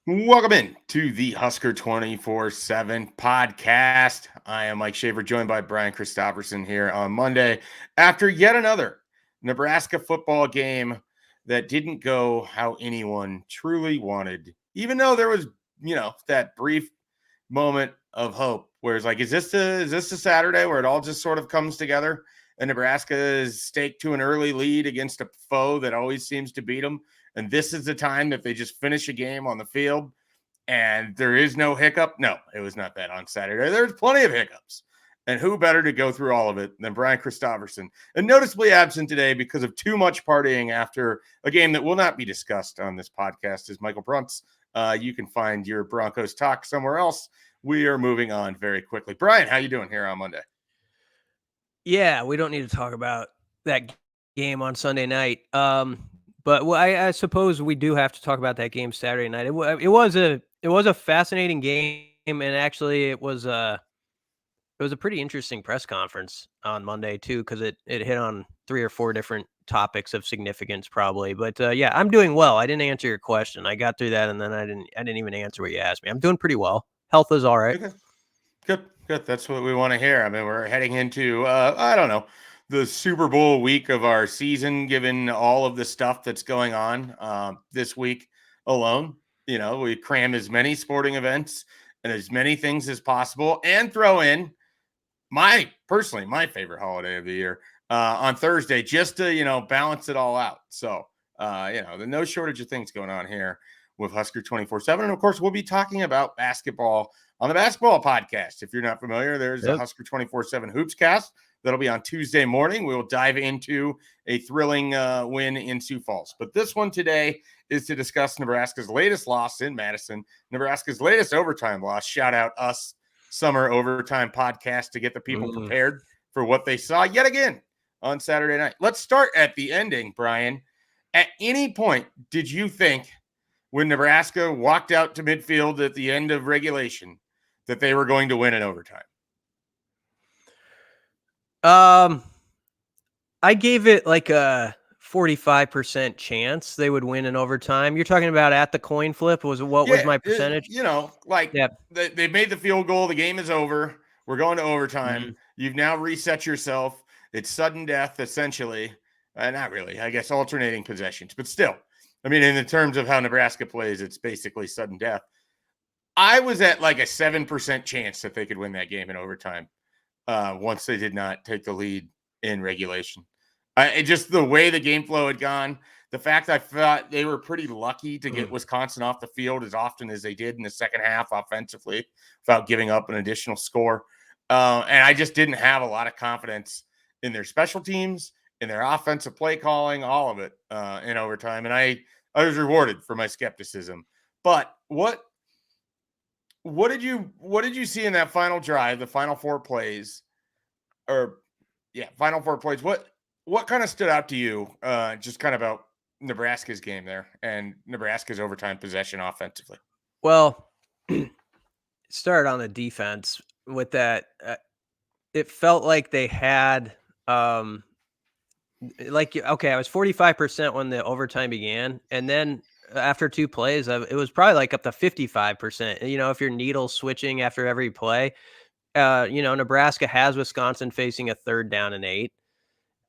Welcome in to the Husker247 podcast. I am Mike Schaefer, joined by Brian Christopherson here on Monday after yet another Nebraska football game that didn't go how anyone truly wanted, even though there was, that brief moment of hope where it's like, is this the Saturday where it all just sort of comes together and Nebraska is staked to an early lead against a foe that always seems to beat them? And this is the time that they just finish a game on the field and there is no hiccup. No, it was not that on Saturday. There's plenty of hiccups. And who better to go through all of it than Brian Christopherson? And noticeably absent today because of too much partying after a game that will not be discussed on this podcast is Michael Bruntz. You can find your Broncos talk somewhere else. We are moving on very quickly. Brian, how you doing here on Monday? Yeah, we don't need to talk about that game on Sunday night. But I suppose we do have to talk about that game Saturday night. It was a fascinating game, and actually it was a pretty interesting press conference on Monday too, because it hit on 3 or 4 different topics of significance, probably. But yeah, I'm doing well. I didn't answer your question. I got through that, and then I didn't even answer what you asked me. I'm doing pretty well. Health is all right. Okay. Good. That's what we want to hear. I mean, we're heading into, I don't know, the Super Bowl week of our season, given all of the stuff that's going on this week alone. We cram as many sporting events and as many things as possible and throw in personally, my favorite holiday of the year on Thursday, just to, balance it all out. So, there's no shortage of things going on here with Husker 24/7. And of course, we'll be talking about basketball on the basketball podcast. If you're not familiar, there's a Husker 24/7 Hoops cast that'll be on Tuesday morning. We will dive into a thrilling win in Sioux Falls. But this one today is to discuss Nebraska's latest loss in Madison, Nebraska's latest overtime loss. Shout out us, Summer Overtime Podcast, to get the people prepared for what they saw yet again on Saturday night. Let's start at the ending, Brian. At any point, did you think when Nebraska walked out to midfield at the end of regulation that they were going to win in overtime? I gave it like a 45% chance they would win in overtime. You're talking about at the coin flip. What was my percentage? Yeah. They made the field goal. The game is over. We're going to overtime. Mm-hmm. You've now reset yourself. It's sudden death, essentially. Not really, I guess, alternating possessions, but still. I mean, in the terms of how Nebraska plays, it's basically sudden death. I was at like a 7% chance that they could win that game in overtime once they did not take the lead in regulation. Just the way the game flow had gone, the fact I thought they were pretty lucky to get Wisconsin off the field as often as they did in the second half offensively without giving up an additional score. And I just didn't have a lot of confidence in their special teams, in their offensive play calling, all of it in overtime. And I was rewarded for my skepticism. But what did you see in that final drive, the final 4 plays, final 4 plays? What kind of stood out to you, just kind of about Nebraska's game there and Nebraska's overtime possession offensively? Well, started on the defense with that. It felt like they had, I was 45% when the overtime began, and then after 2 plays, it was probably like up to 55%. If you're needle switching after every play, Nebraska has Wisconsin facing a 3rd down and 8.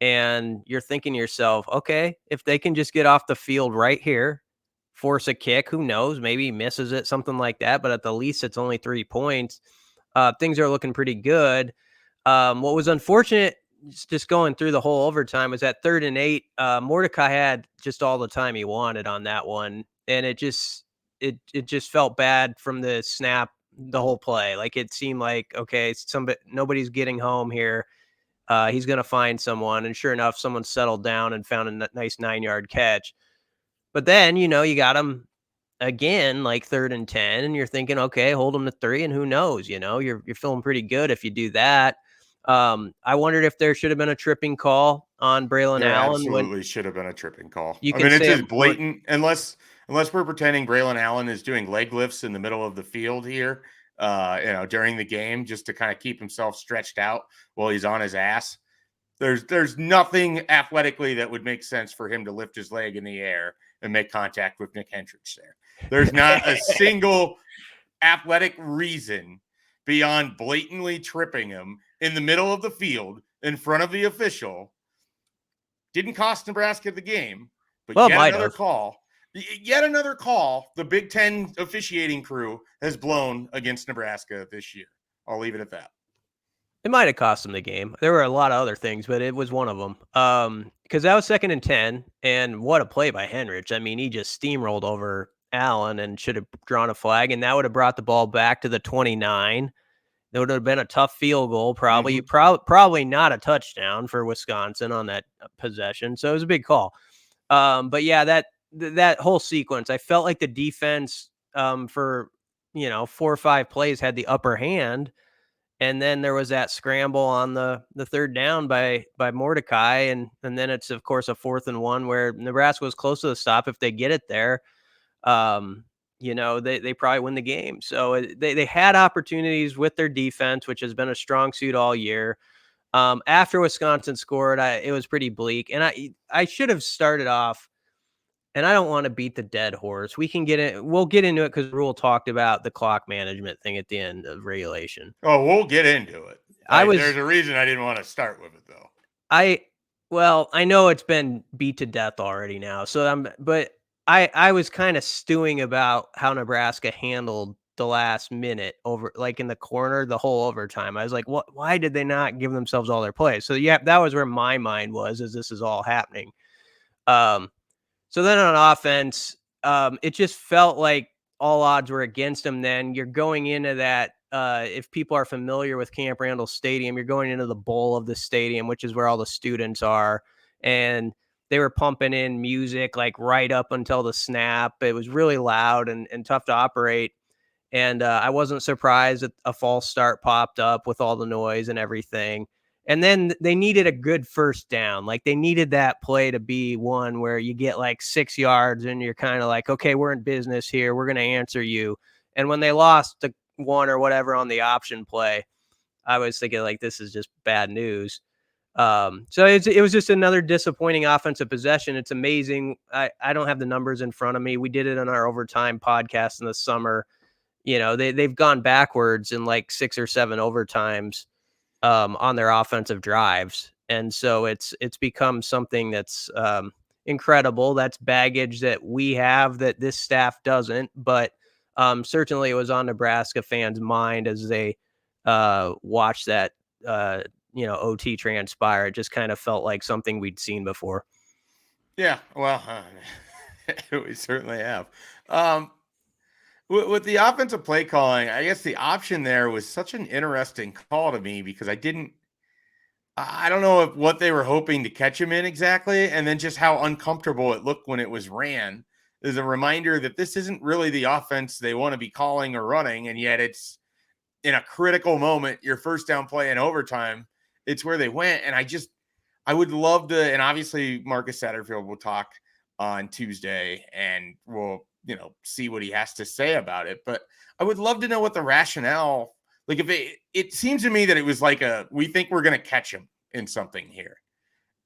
And you're thinking to yourself, okay, if they can just get off the field right here, force a kick, who knows, maybe he misses it, something like that. But at the least, it's only 3 points. Things are looking pretty good. What was unfortunate, just going through the whole overtime, was that 3rd and 8. Mordecai had just all the time he wanted on that one, and it just felt bad from the snap, the whole play. Like it seemed like, okay, nobody's getting home here. He's going to find someone. And sure enough, someone settled down and found a nice 9-yard catch. But then, you got him again, like 3rd and 10, and you're thinking, okay, hold him to 3, and who knows, you're feeling pretty good if you do that. I wondered if there should have been a tripping call on Braylon There Allen. absolutely should have been a tripping call. You I can mean, it's say as blatant, unless we're pretending Braylon Allen is doing leg lifts in the middle of the field here, during the game, just to kind of keep himself stretched out while he's on his ass. There's nothing athletically that would make sense for him to lift his leg in the air and make contact with Nick Hendricks there. There's not a single athletic reason beyond blatantly tripping him in the middle of the field in front of the official. Didn't cost Nebraska the game, but Well, yet another call. Yet another call the Big Ten officiating crew has blown against Nebraska this year. I'll leave it at that. It might have cost them the game. There were a lot of other things, but it was one of them. Because that was 2nd and 10, and what a play by Hendricks. I mean, he just steamrolled over Allen and should have drawn a flag, and that would have brought the ball back to the 29. It would have been a tough field goal, probably. Probably not a touchdown for Wisconsin on that possession. So it was a big call. But yeah, that whole sequence, I felt like the defense for 4 or 5 plays had the upper hand. And then there was that scramble on the 3rd down by Mordecai. And then it's, of course, a 4th and 1 where Nebraska was close to the stop. If they get it there, they probably win the game. So they had opportunities with their defense, which has been a strong suit all year. After Wisconsin scored, it was pretty bleak. And I should have started off, and I don't want to beat the dead horse. We'll get into it because Rhule talked about the clock management thing at the end of regulation. Oh, we'll get into it. There's a reason I didn't want to start with it, though. I know it's been beat to death already now. But I was kind of stewing about how Nebraska handled the last minute over, like in the corner, the whole overtime. I was like, what? Why did they not give themselves all their plays? So yeah, that was where my mind was as this is all happening. So then on offense, it just felt like all odds were against them. Then you're going into that. If people are familiar with Camp Randall Stadium, you're going into the bowl of the stadium, which is where all the students are. And they were pumping in music like right up until the snap. It was really loud and tough to operate. And I wasn't surprised that a false start popped up with all the noise and everything. And then they needed a good first down. Like they needed that play to be one where you get like 6 yards and you're kind of like, okay, we're in business here. We're going to answer you. And when they lost the 1 or whatever on the option play, I was thinking like, this is just bad news. So it was just another disappointing offensive possession. It's amazing. I don't have the numbers in front of me. We did it on our overtime podcast in the summer. They've gone backwards in like 6 or 7 overtimes on their offensive drives. And so it's become something that's incredible. That's baggage that we have that this staff doesn't, but certainly it was on Nebraska fans' mind as they watched that, OT transpire. It just kind of felt like something we'd seen before. Yeah, well, we certainly have. With the offensive play calling, I guess the option there was such an interesting call to me because I don't know what they were hoping to catch him in exactly, and then just how uncomfortable it looked when it was ran is a reminder that this isn't really the offense they want to be calling or running, and yet it's in a critical moment, your first down play in overtime, it's where they went, and I would love to, and obviously Marcus Satterfield will talk on Tuesday, and we'll see what he has to say about it. But I would love to know what the rationale, like if it seems to me that it was like we think we're going to catch him in something here.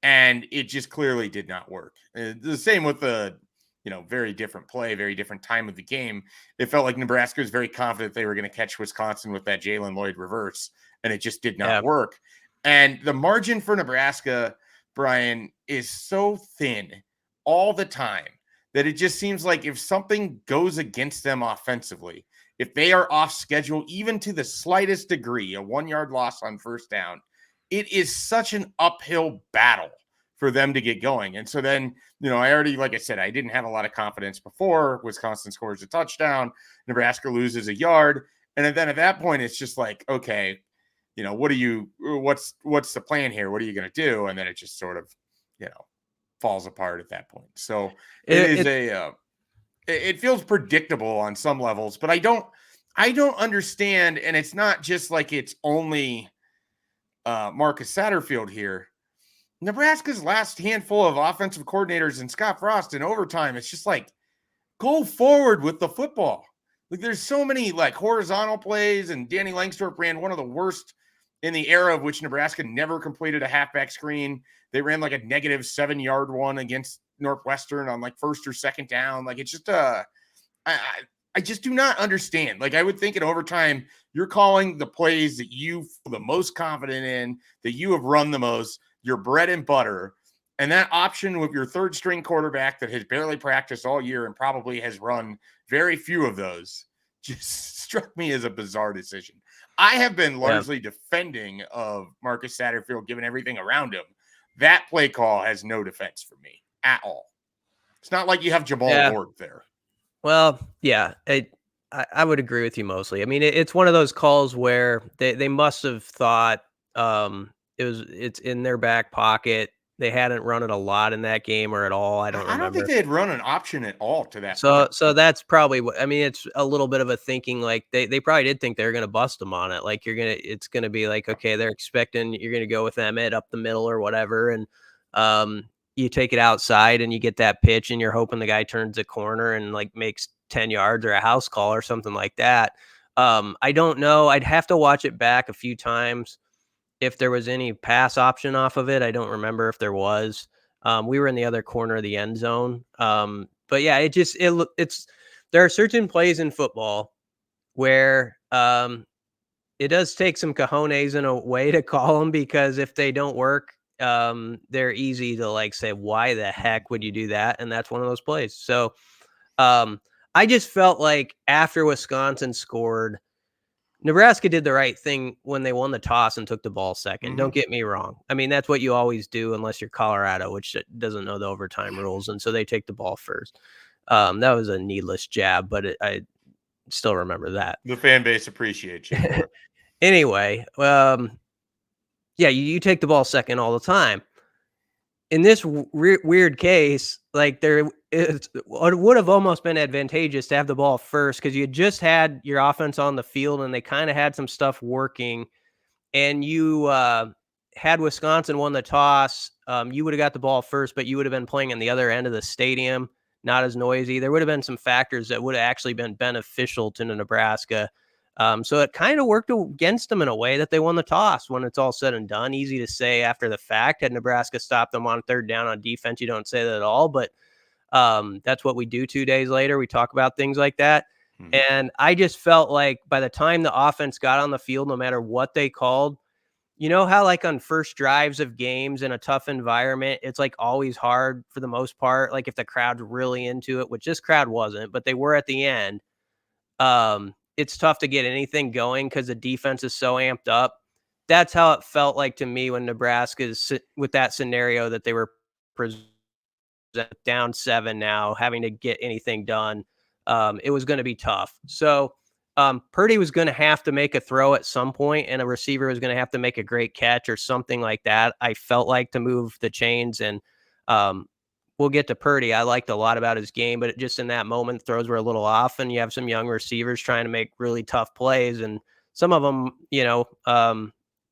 And it just clearly did not work. The same with the, very different play, very different time of the game. It felt like Nebraska was very confident they were going to catch Wisconsin with that Jalen Lloyd reverse, and it just did not work. And the margin for Nebraska, Brian, is so thin all the time that it just seems like if something goes against them offensively, if they are off schedule, even to the slightest degree, a 1-yard loss on first down, it is such an uphill battle for them to get going. And so then, I already, like I said, I didn't have a lot of confidence before. Wisconsin scores a touchdown, Nebraska loses a yard. And then at that point, it's just like, okay, what's the plan here? What are you going to do? And then it just sort of, falls apart at that point. So it feels predictable on some levels, but I don't understand. And it's not just like it's only Marcus Satterfield here. Nebraska's last handful of offensive coordinators and Scott Frost in overtime, it's just like, go forward with the football. Like there's so many like horizontal plays, and Danny Langsdorff ran one of the worst in the era of which Nebraska never completed a halfback screen. They ran like a negative 7-yard one against Northwestern on like first or second down. Like it's just I just do not understand. Like I would think in overtime, you're calling the plays that you feel the most confident in, that you have run the most, your bread and butter. And that option with your third string quarterback that has barely practiced all year and probably has run very few of those just struck me as a bizarre decision. I have been largely defending of Marcus Satterfield given everything around him. That play call has no defense for me at all. It's not like you have Jamal Ward there. Well, yeah, I would agree with you mostly. I mean, it's one of those calls where they must have thought it's in their back pocket. They hadn't run it a lot in that game or at all. I don't remember. I don't think they had run an option at all to that point. So point. that's probably what I mean. It's a little bit of a thinking like they probably did think they were going to bust them on it. Like it's going to be like, okay, they're expecting you're going to go with Emmett up the middle or whatever, and you take it outside and you get that pitch and you're hoping the guy turns a corner and like makes 10 yards or a house call or something like that. I don't know. I'd have to watch it back a few times if there was any pass option off of it. I don't remember if there was. We were in the other corner of the end zone. But yeah, it's there are certain plays in football where it does take some cojones in a way to call them, because if they don't work, they're easy to like say, why the heck would you do that? And that's one of those plays. So I just felt like after Wisconsin scored, Nebraska did the right thing when they won the toss and took the ball second. Don't get me wrong. I mean, that's what you always do unless you're Colorado, which doesn't know the overtime rules. And so they take the ball first. That was a needless jab, but I still remember that. The fan base appreciates you. Anyway, yeah, you take the ball second all the time. In this weird case, like it would have almost been advantageous to have the ball first, because you just had your offense on the field and they kind of had some stuff working, and you had Wisconsin won the toss. You would have got the ball first, but you would have been playing on the other end of the stadium, not as noisy. There would have been some factors that would have actually been beneficial to Nebraska. So it kind of worked against them in a way that they won the toss when it's all said and done. Easy to say after the fact. Had Nebraska stopped them on third down on defense, you don't say that at all, but that's what we do 2 days later. We talk about things like that. And I just felt like by the time the offense got on the field, no matter what they called, you know how like on first drives of games in a tough environment, it's like always hard for the most part. Like if the crowd's really into it, which this crowd wasn't, but they were at the end. It's tough to get anything going because the defense is so amped up. That's how it felt like to me when Nebraska's with that scenario that they were down 7 now, having to get anything done. It was going to be tough. So Purdy was going to have to make a throw at some point, and a receiver was going to have to make a great catch or something like that. I felt like to move the chains, and we'll get to Purdy. I liked a lot about his game, but just in that moment, throws were a little off, and you have some young receivers trying to make really tough plays, and some of them,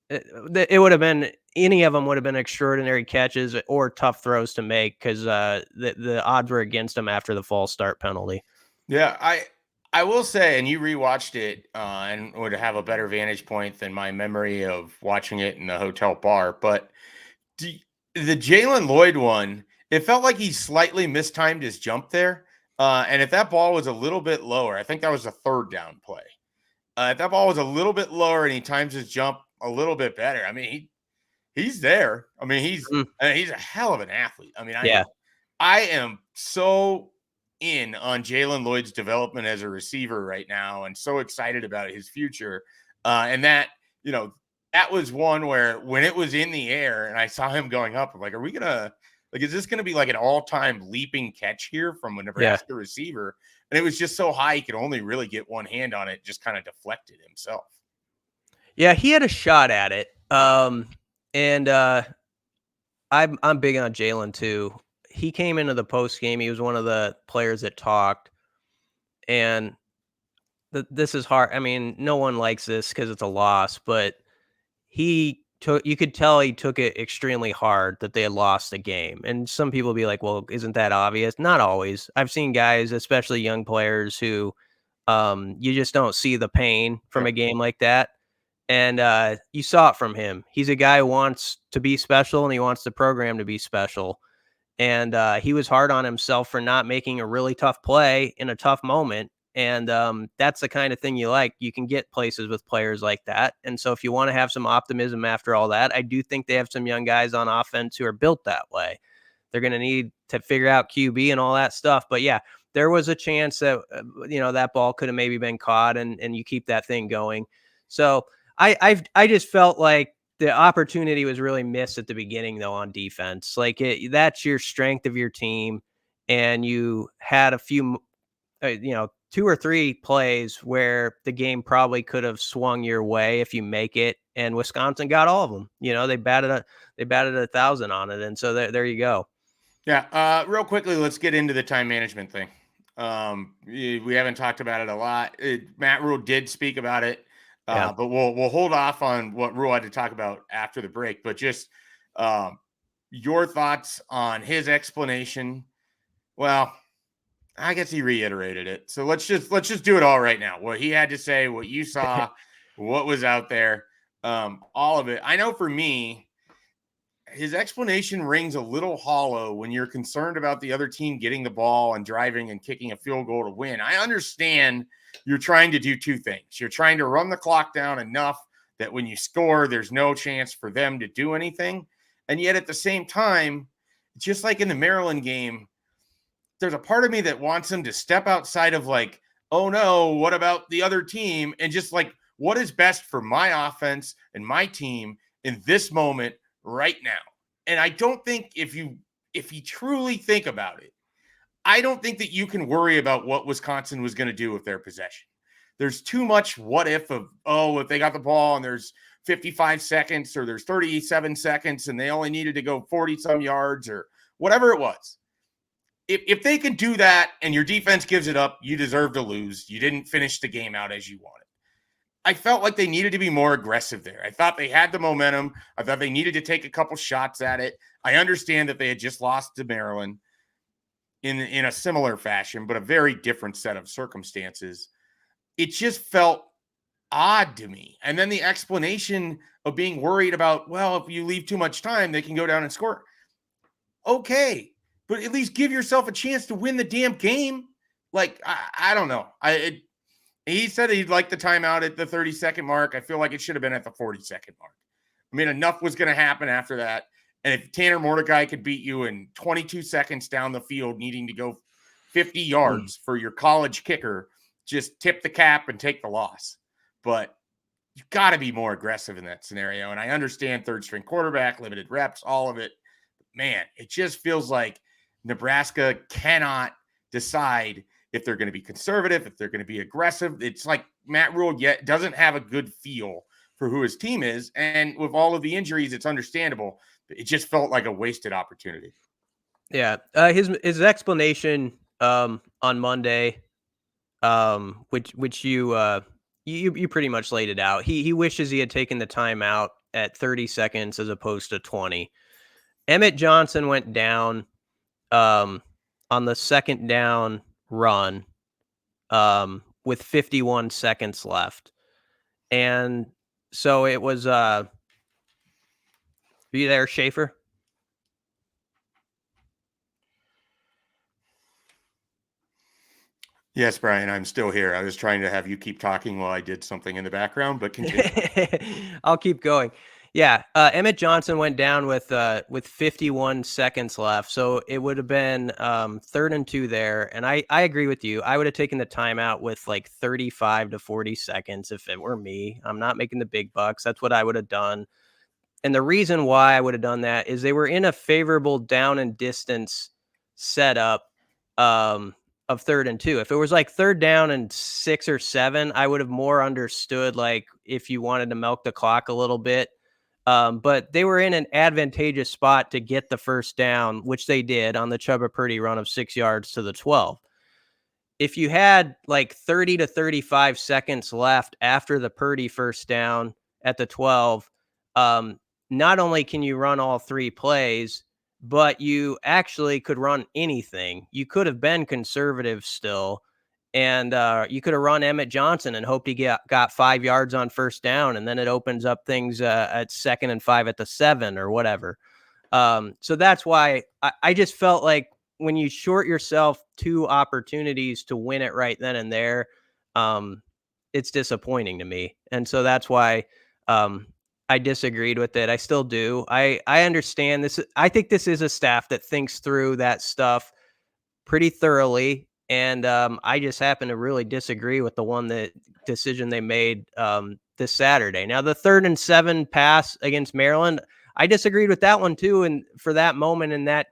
it would have been, any of them would have been extraordinary catches or tough throws to make, because the odds were against them after the false start penalty. Yeah, I will say, and you rewatched it and would have a better vantage point than my memory of watching it in the hotel bar, but the Jalen Lloyd one, it felt like he slightly mistimed his jump there. And if that ball was a little bit lower, I think that was a third down play. If that ball was a little bit lower and he times his jump a little bit better, I mean, he's there. I mean, he's a hell of an athlete. I mean, I am so in on Jalen Lloyd's development as a receiver right now, and so excited about his future. And that, that was one where when it was in the air and I saw him going up, I'm like, are we gonna, like, is this gonna be like an all-time leaping catch here from a Nebraska receiver? And it was just so high he could only really get one hand on it, just kind of deflected himself. Yeah, he had a shot at it. And I'm big on Jalen too. He came into the post game. He was one of the players that talked, and this is hard. I mean, no one likes this because it's a loss, but you could tell he took it extremely hard that they had lost the game. And some people be like, well, isn't that obvious? Not always. I've seen guys, especially young players, who you just don't see the pain from a game like that. And you saw it from him. He's a guy who wants to be special, and he wants the program to be special. And he was hard on himself for not making a really tough play in a tough moment. And that's the kind of thing you like. You can get places with players like that. And so if you want to have some optimism after all that, I do think they have some young guys on offense who are built that way. They're going to need to figure out QB and all that stuff. But yeah, there was a chance that, that ball could have maybe been caught, and you keep that thing going. So I just felt like the opportunity was really missed at the beginning, though, on defense. Like that's your strength of your team, and you had a few, 2 or 3 plays where the game probably could have swung your way if you make it, and Wisconsin got all of them. They batted 1,000 on it, and so there you go. Yeah. Real quickly, let's get into the time management thing. We haven't talked about it a lot. Matt Rhule did speak about it. Yeah. But we'll hold off on what Rhule had to talk about after the break. But just your thoughts on his explanation. Well, I guess he reiterated it. So let's just do it all right now. What he had to say, what you saw, what was out there, all of it. I know for me, his explanation rings a little hollow when you're concerned about the other team getting the ball and driving and kicking a field goal to win. I understand you're trying to do two things. You're trying to run the clock down enough that when you score, there's no chance for them to do anything. And yet at the same time, just like in the Maryland game, there's a part of me that wants him to step outside of like, oh no, what about the other team? And just like, what is best for my offense and my team in this moment right now? And I don't think if you truly think about it, I don't think that you can worry about what Wisconsin was going to do with their possession. There's too much what if of, if they got the ball and there's 55 seconds or there's 37 seconds and they only needed to go 40 some yards or whatever it was. If they can do that and your defense gives it up, you deserve to lose. You didn't finish the game out as you wanted. I felt like they needed to be more aggressive there. I thought they had the momentum. I thought they needed to take a couple shots at it. I understand that they had just lost to Maryland in a similar fashion, but a very different set of circumstances. It just felt odd to me. And then the explanation of being worried about, well, if you leave too much time, they can go down and score. Okay, but at least give yourself a chance to win the damn game. Like, I don't know. He said he'd like the timeout at the 30-second mark. I feel like it should have been at the 40-second mark. I mean, enough was going to happen after that. And if Tanner Mordecai could beat you in 22 seconds down the field, needing to go 50 yards for your college kicker, just tip the cap and take the loss. But you've got to be more aggressive in that scenario. And I understand third-string quarterback, limited reps, all of it. But man, it just feels like Nebraska cannot decide if they're going to be conservative, if they're going to be aggressive. It's like Matt Rhule yet doesn't have a good feel for who his team is. And with all of the injuries, it's understandable. It just felt like a wasted opportunity. Yeah. His explanation on Monday, which you pretty much laid it out. He wishes he had taken the time out at 30 seconds as opposed to 20. Emmett Johnson went down on the second down run with 51 seconds left. And so it was are you there, Schaefer? Yes, Brian, I'm still here. I was trying to have you keep talking while I did something in the background, but continue. I'll keep going. Yeah, Emmett Johnson went down with 51 seconds left, so it would have been 3rd and 2 there. And I agree with you. I would have taken the timeout with like 35 to 40 seconds if it were me. I'm not making the big bucks. That's what I would have done. And the reason why I would have done that is they were in a favorable down and distance setup of 3rd and 2. If it was like 3rd down and 6 or 7, I would have more understood like if you wanted to milk the clock a little bit. But they were in an advantageous spot to get the first down, which they did on the Chubba Purdy run of 6 yards to the 12. If you had like 30 to 35 seconds left after the Purdy first down at the 12, not only can you run all 3 plays, but you actually could run anything. You could have been conservative still And you could have run Emmett Johnson and hoped he got 5 yards on first down, and then it opens up things at 2nd and 5 at the 7 or whatever. So that's why I just felt like when you short yourself 2 opportunities to win it right then and there, it's disappointing to me. And so that's why I disagreed with it. I still do. I understand this. I think this is a staff that thinks through that stuff pretty thoroughly. And I just happen to really disagree with the decision they made this Saturday. Now, the 3rd and 7 pass against Maryland, I disagreed with that one too. And for that moment and that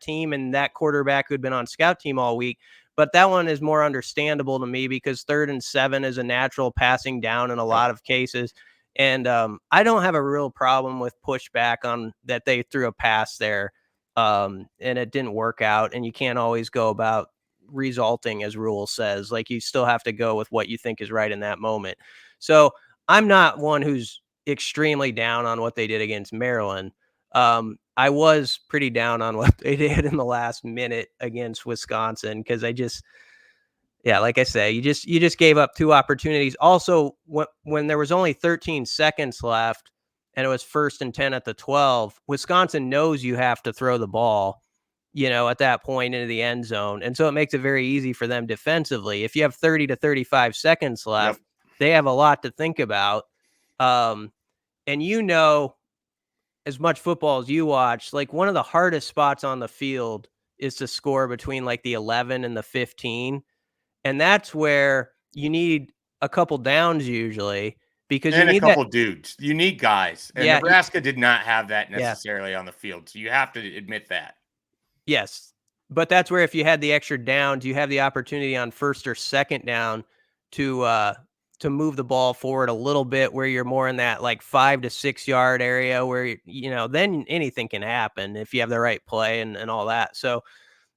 team and that quarterback who'd been on scout team all week. But that one is more understandable to me because 3rd and 7 is a natural passing down in a lot of cases. And I don't have a real problem with pushback on that they threw a pass there and it didn't work out. And you can't always go about resulting as Rhule says. Like, you still have to go with what you think is right in that moment. So I'm not one who's extremely down on what they did against Maryland. I was pretty down on what they did in the last minute against Wisconsin because like I say, you just gave up 2 opportunities. Also, when there was only 13 seconds left and it was 1st and 10 at the 12, Wisconsin knows you have to throw the ball, at that point into the end zone. And so it makes it very easy for them defensively. If you have 30 to 35 seconds left, they have a lot to think about. And as much football as you watch, like, one of the hardest spots on the field is to score between like the 11 and the 15. And that's where you need a couple downs usually because you And a need couple dudes. You need guys. And Yeah, Nebraska did not have that Yeah. necessarily on the field. So you have to admit that. Yes. But that's where if you had the extra downs, you have the opportunity on 1st or 2nd down to move the ball forward a little bit where you're more in that like 5 to 6 yard area where, then anything can happen if you have the right play and all that. So,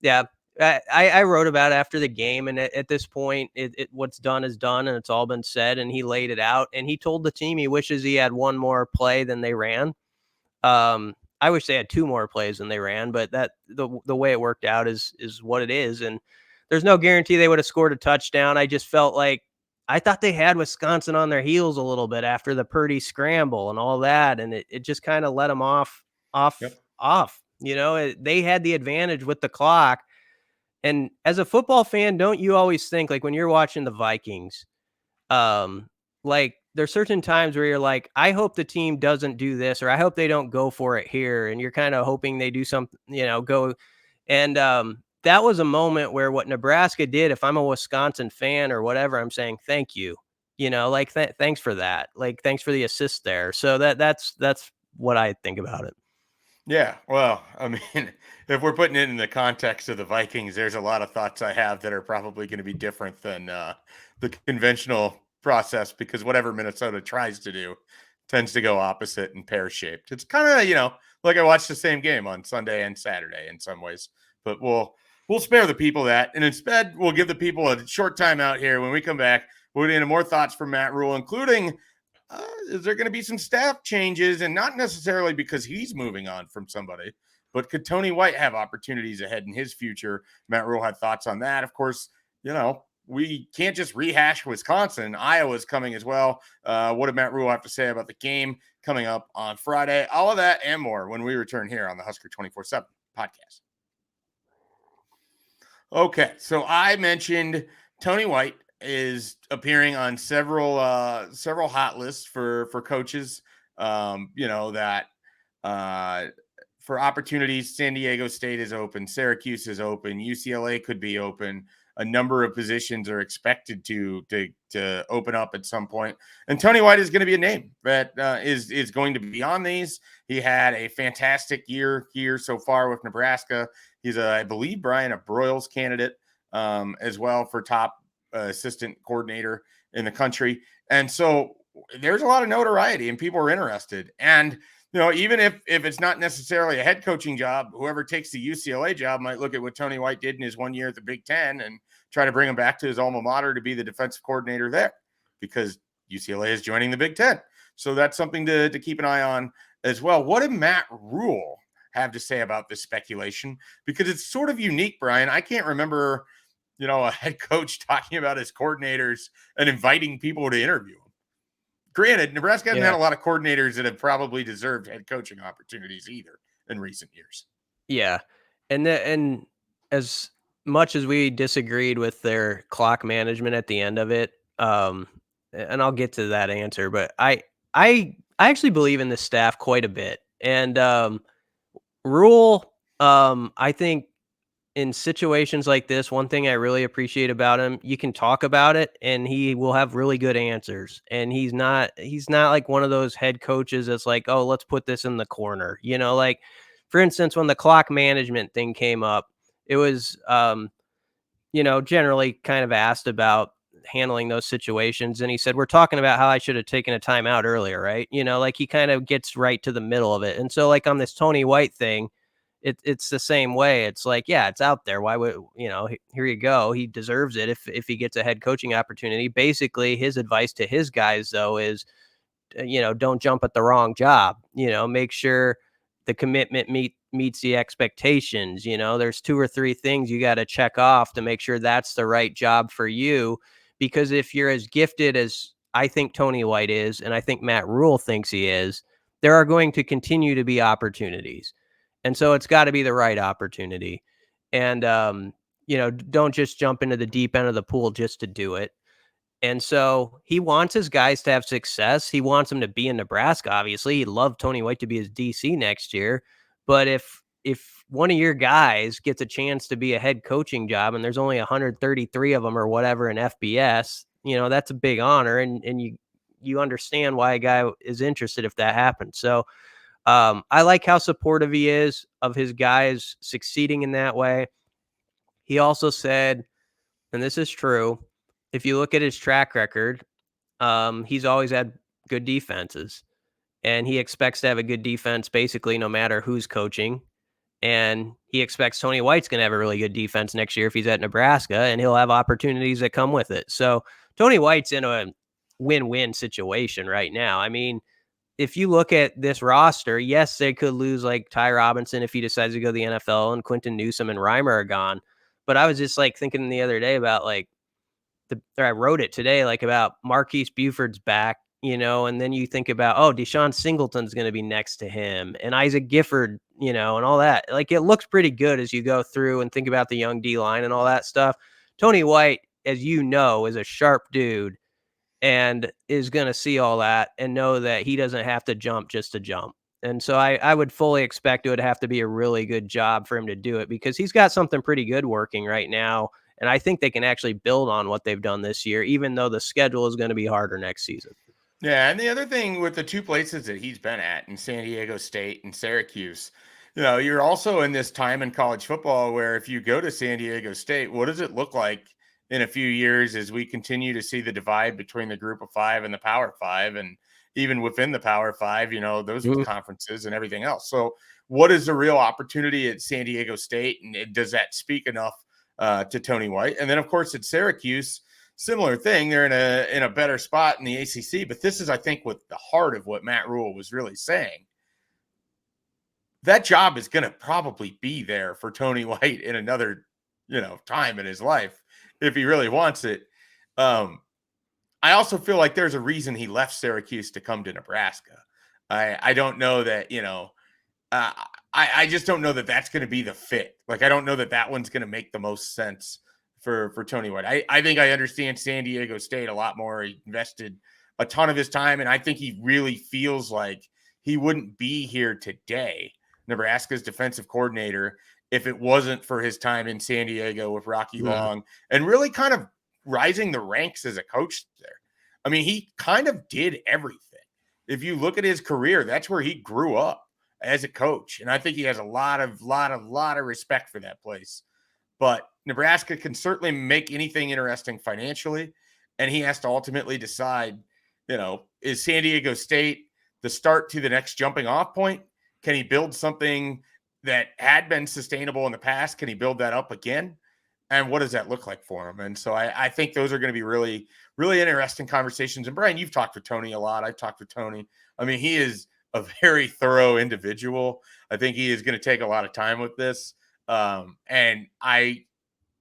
yeah, I wrote about it after the game. And at this point, what's done is done and it's all been said. And he laid it out and he told the team he wishes he had one more play than they ran. I wish they had 2 more plays than they ran, but that the way it worked out is what it is. And there's no guarantee they would have scored a touchdown. I just felt like I thought they had Wisconsin on their heels a little bit after the Purdy scramble and all that, and it just kind of let them off. They had the advantage with the clock. And as a football fan, don't you always think, like, when you're watching the Vikings, like, there's certain times where you're like, I hope the team doesn't do this, or I hope they don't go for it here. And you're kind of hoping they do something, go. And that was a moment where what Nebraska did, if I'm a Wisconsin fan or whatever, I'm saying, thank you, like, thanks for that. Like, thanks for the assist there. So that's what I think about it. Yeah, well, I mean, if we're putting it in the context of the Vikings, there's a lot of thoughts I have that are probably going to be different than the conventional process because whatever Minnesota tries to do tends to go opposite and pear-shaped. It's kind of, like I watched the same game on Sunday and Saturday in some ways, but we'll spare the people that, and instead we'll give the people a short time out here. When we come back, we'll get into more thoughts from Matt Rhule, including is there going to be some staff changes, and not necessarily because he's moving on from somebody, but could Tony White have opportunities ahead in his future? Matt Rhule had thoughts on that. Of course, we can't just rehash Wisconsin. Iowa's coming as well. What did Matt Rhule have to say about the game coming up on Friday? All of that and more when we return here on the Husker247 podcast. Okay, so I mentioned Tony White is appearing on several hot lists for coaches. That for opportunities, San Diego State is open, Syracuse is open, UCLA could be open. A number of positions are expected to open up at some point, and Tony White is going to be a name that is going to be on these. He had a fantastic year here so far with Nebraska. He's I believe, Brian, a Broyles candidate as well for top assistant coordinator in the country. And so there's a lot of notoriety and people are interested. And, even if it's not necessarily a head coaching job, whoever takes the UCLA job might look at what Tony White did in his 1 year at the Big Ten and try to bring him back to his alma mater to be the defensive coordinator there, because UCLA is joining the Big Ten. So that's something to keep an eye on as well. What did Matt Rhule have to say about this speculation? Because it's sort of unique, Brian. I can't remember a head coach talking about his coordinators and inviting people to interview him. Granted, Nebraska hasn't had a lot of coordinators that have probably deserved head coaching opportunities either in recent years. Yeah. And as much as we disagreed with their clock management at the end of it, and I'll get to that answer, but I actually believe in the staff quite a bit. And Rhule, I think in situations like this, one thing I really appreciate about him, you can talk about it and he will have really good answers. And he's not like one of those head coaches that's like, "Oh, let's put this in the corner." Like for instance, when the clock management thing came up, it was generally kind of asked about handling those situations, and he said, "We're talking about how I should have taken a timeout earlier, right?" Like he kind of gets right to the middle of it. And so like on this Tony White thing, it's the same way. It's like, yeah, it's out there. Why would here you go. He deserves it if he gets a head coaching opportunity. Basically, his advice to his guys though is, don't jump at the wrong job. Make sure the commitment meets the expectations. There's 2 or 3 things you got to check off to make sure that's the right job for you. Because if you're as gifted as I think Tony White is, and I think Matt Rhule thinks he is, there are going to continue to be opportunities. And so it's got to be the right opportunity. And, don't just jump into the deep end of the pool just to do it. And so he wants his guys to have success. He wants them to be in Nebraska, obviously. He'd love Tony White to be his DC next year. But if one of your guys gets a chance to be a head coaching job and there's only 133 of them or whatever in FBS, that's a big honor. And you understand why a guy is interested if that happens. So I like how supportive he is of his guys succeeding in that way. He also said, and this is true, if you look at his track record, he's always had good defenses, and he expects to have a good defense basically no matter who's coaching. And he expects Tony White's going to have a really good defense next year if he's at Nebraska, and he'll have opportunities that come with it. So Tony White's in a win-win situation right now. I mean, if you look at this roster, yes, they could lose like Ty Robinson if he decides to go to the NFL, and Quentin Newsome and Reimer are gone. But I was just like thinking the other day about like I wrote it today, like about Marquise Buford's back, and then you think about, oh, Deshaun Singleton's going to be next to him, and Isaac Gifford, and all that. Like it looks pretty good as you go through and think about the young D line and all that stuff. Tony White, as you know, is a sharp dude and is going to see all that and know that he doesn't have to jump just to jump. And so I would fully expect it would have to be a really good job for him to do it because he's got something pretty good working right now. And I think they can actually build on what they've done this year, even though the schedule is going to be harder next season. Yeah, and the other thing with the 2 places that he's been at in San Diego State and Syracuse, you're also in this time in college football where if you go to San Diego State, what does it look like in a few years as we continue to see the divide between the Group of 5 and the Power 5, and even within the Power 5, those conferences and everything else. So, what is the real opportunity at San Diego State, and does that speak enough to Tony White? And then, of course, at Syracuse, similar thing. They're in a better spot in the ACC, but this is, I think, what the heart of what Matt Rhule was really saying. That job is going to probably be there for Tony White in another, time in his life if he really wants it. I also feel like there's a reason he left Syracuse to come to Nebraska. I don't know that, I just don't know that that's going to be the fit. Like, I don't know that that one's going to make the most sense for Tony White. I think I understand San Diego State a lot more. He invested a ton of his time, and I think he really feels like he wouldn't be here today, Nebraska's defensive coordinator, if it wasn't for his time in San Diego with Rocky Long and really kind of rising the ranks as a coach there. I mean, he kind of did everything. If you look at his career, that's where he grew up as a coach. And I think he has a lot of respect for that place. But Nebraska can certainly make anything interesting financially. And he has to ultimately decide, is San Diego State the start to the next jumping off point? Can he build something that had been sustainable in the past? Can he build that up again? And what does that look like for him? And so I think those are going to be really, really interesting conversations. And Brian, you've talked with Tony a lot. I've talked with Tony. I mean, he is a very thorough individual. I think he is going to take a lot of time with this. And I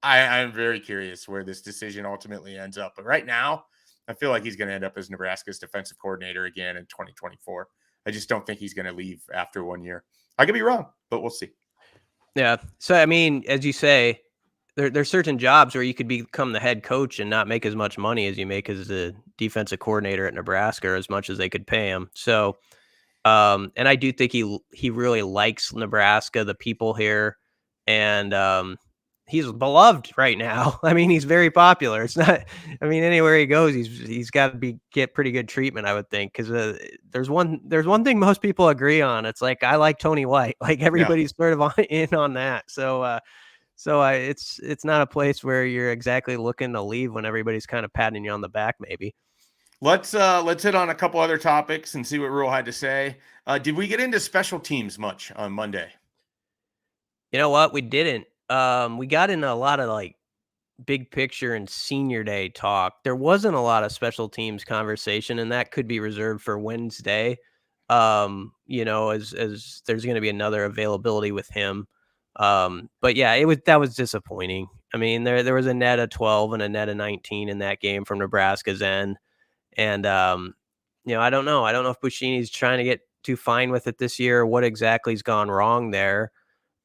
I'm very curious where this decision ultimately ends up. But right now, I feel like he's going to end up as Nebraska's defensive coordinator again in 2024. I just don't think he's going to leave after 1 year. I could be wrong, but we'll see. Yeah. So, I mean, as you say, there's certain jobs where you could become the head coach and not make as much money as you make as the defensive coordinator at Nebraska, or as much as they could pay him. So, and I do think he really likes Nebraska, the people here, and he's beloved right now. I mean, he's very popular. It's not. I mean, anywhere he goes, he's got to get pretty good treatment, I would think, because there's one thing most people agree on. It's like, I like Tony White. Like, Yeah. everybody's sort of in on that. So it's not a place where you're exactly looking to leave when everybody's kind of patting you on the back, maybe. Let's hit on a couple other topics and see what Rhule had to say. Did we get into special teams much on Monday? You know what? We didn't. We got into a lot of like big picture and senior day talk. There wasn't a lot of special teams conversation, and that could be reserved for Wednesday. As there's going to be another availability with him. But yeah, that was disappointing. I mean, there was a net of 12 and a net of 19 in that game from Nebraska's end. And I don't know. I don't know if Buschini's trying to get too fine with it this year, or what exactly's gone wrong there.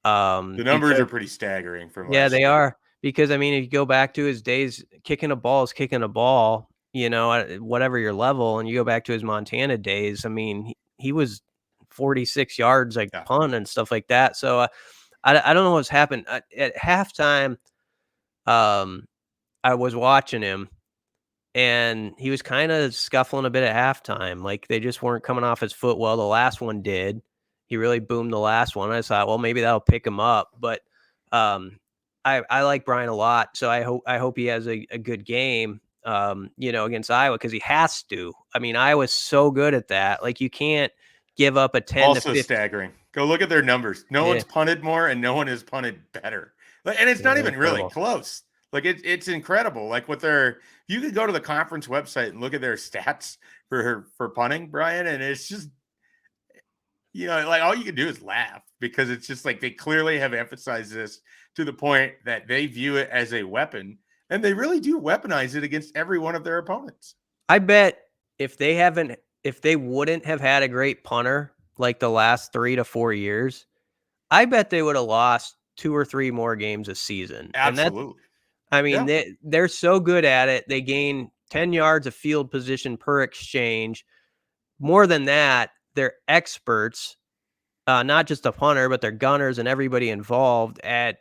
The numbers Because are pretty staggering from yeah, last they year. are. Because, I mean, if you go back to his days, kicking a ball is kicking a ball, at whatever your level, and you go back to his Montana days, I mean, he was 46 yards, like, Yeah. punt and stuff like that. So, I don't know what's happened. At halftime, um, I was watching him, and he was kinda scuffling a bit at halftime, like, they just weren't coming off his foot well. The last one did. He really boomed the last one. I thought, well, maybe that'll pick him up, but, um, I like Brian a lot, so I hope he has a good game, against Iowa, because he has to. I mean, Iowa's so good at that. Like, you can't give up a 10 to Also 15. staggering. Go look at their numbers. No Yeah, one's punted more and no one has punted better. And it's yeah, not they're even really incredible. close. Like it's incredible. Like what their you could go to the conference website and look at their stats for punting, Brian, and it's just like all you can do is laugh because it's just like they clearly have emphasized this to the point that they view it as a weapon and they really do weaponize it against every one of their opponents. I bet if they wouldn't have had a great punter like the last 3 to 4 years, I bet they would have lost 2 or 3 more games a season. And that's Absolutely. I mean, Yeah. they're so good at it. They gain 10 yards of field position per exchange. More than that, they're experts, not just the punter, but their gunners and everybody involved at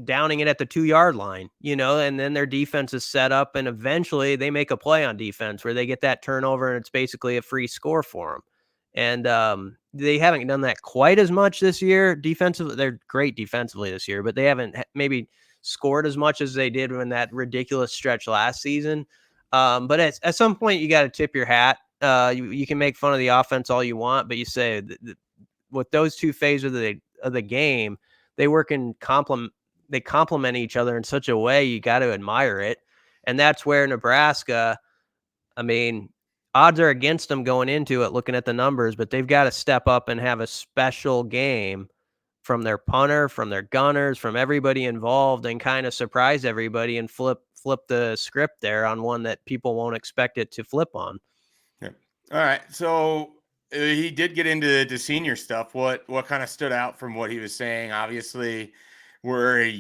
downing it at the 2-yard line, and then their defense is set up, and eventually they make a play on defense where they get that turnover and it's basically a free score for them. And they haven't done that quite as much this year defensively. They're great defensively this year, but they haven't maybe scored as much as they did in that ridiculous stretch last season. But at some point, you got to tip your hat. You can make fun of the offense all you want, but you say with those two phases of the game, they work in complement. They complement each other in such a way you got to admire it, and that's where Nebraska. I mean, odds are against them going into it, looking at the numbers, but they've got to step up and have a special game from their punter, from their gunners, from everybody involved, and kind of surprise everybody and flip the script there on one that people won't expect it to flip on. Yeah. All right. So he did get into the senior stuff. What kind of stood out from what he was saying? Obviously, we're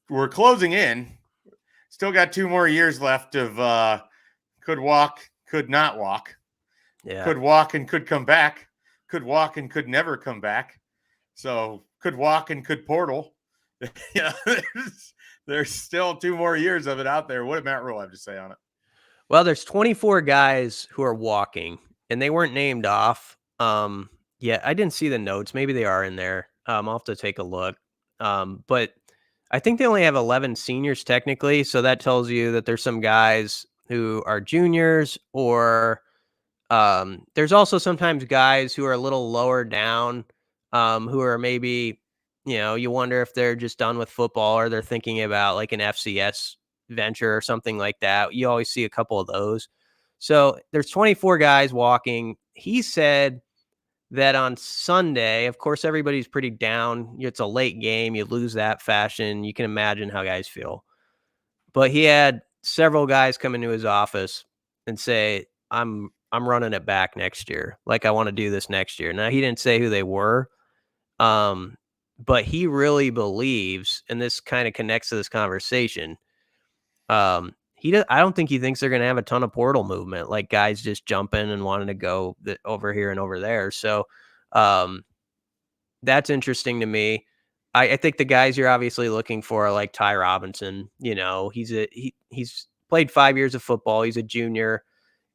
we're closing in. Still got 2 more years left of could walk, could not walk, Yeah. could walk and could come back, could walk and could never come back. So could walk and could portal. Yeah, there's still 2 more years of it out there. What did Matt Rhule have to say on it? Well, there's 24 guys who are walking, and they weren't named off. Yeah, I didn't see the notes. Maybe they are in there. I'll have to take a look. But I think they only have 11 seniors technically, so that tells you that there's some guys who are juniors, or there's also sometimes guys who are a little lower down, who are maybe, you wonder if they're just done with football or they're thinking about like an FCS venture or something like that. You always see a couple of those. So there's 24 guys walking. He said that on Sunday, of course, everybody's pretty down. It's a late game. You lose that fashion. You can imagine how guys feel. But he had several guys come into his office and say, I'm running it back next year. Like, I want to do this next year. Now, he didn't say who they were. But he really believes, and this kind of connects to this conversation. I don't think he thinks they're going to have a ton of portal movement, like guys just jumping and wanting to go over here and over there. So, that's interesting to me. I think the guys you're obviously looking for are like Ty Robinson. He's played 5 years of football. He's a junior,